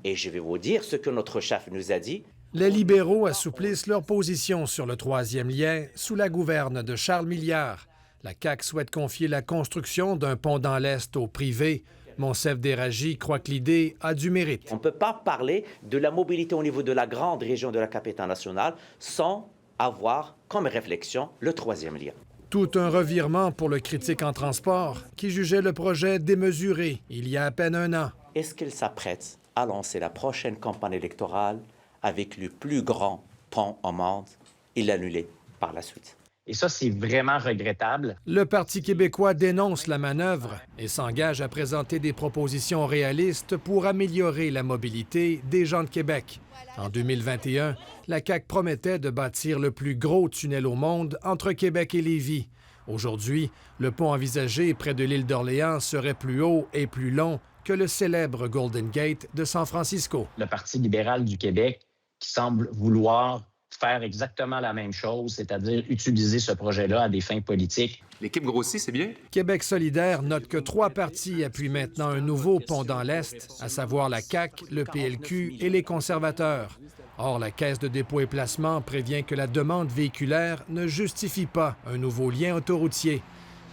Et je vais vous dire ce que notre chef nous a dit. Les libéraux assouplissent leur position sur le troisième lien sous la gouverne de Charles Milliard. La CAQ souhaite confier la construction d'un pont dans l'Est au privé. Monsef Déragi croit que l'idée a du mérite. On ne peut pas parler de la mobilité au niveau de la grande région de la capitale nationale sans avoir comme réflexion le troisième lien. Tout un revirement pour le critique en transport qui jugeait le projet démesuré il y a à peine un an. Est-ce qu'il s'apprête à lancer la prochaine campagne électorale avec le plus grand pont au monde et l'annuler par la suite? Et ça, c'est vraiment regrettable. Le Parti québécois dénonce la manœuvre et s'engage à présenter des propositions réalistes pour améliorer la mobilité des gens de Québec. En 2021, la CAQ promettait de bâtir le plus gros tunnel au monde entre Québec et Lévis. Aujourd'hui, le pont envisagé près de l'île d'Orléans serait plus haut et plus long que le célèbre Golden Gate de San Francisco. Le Parti libéral du Québec qui semble vouloir faire exactement la même chose, c'est-à-dire utiliser ce projet-là à des fins politiques. L'équipe grossit, c'est bien. Québec solidaire note que 3 partis appuient maintenant un nouveau pont dans l'Est, à savoir la CAQ, le PLQ et les conservateurs. Or, la Caisse de dépôt et placement prévient que la demande véhiculaire ne justifie pas un nouveau lien autoroutier.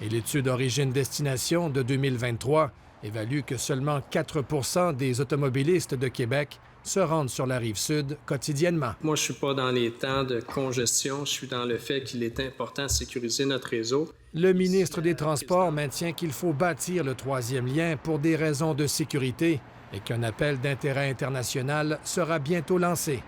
Et l'étude origine-destination de 2023 évalue que seulement 4 des automobilistes de Québec se rendent sur la Rive-Sud quotidiennement. Moi, je ne suis pas dans les temps de congestion. Je suis dans le fait qu'il est important de sécuriser notre réseau. Le ministre des Transports maintient qu'il faut bâtir le troisième lien pour des raisons de sécurité et qu'un appel d'intérêt international sera bientôt lancé.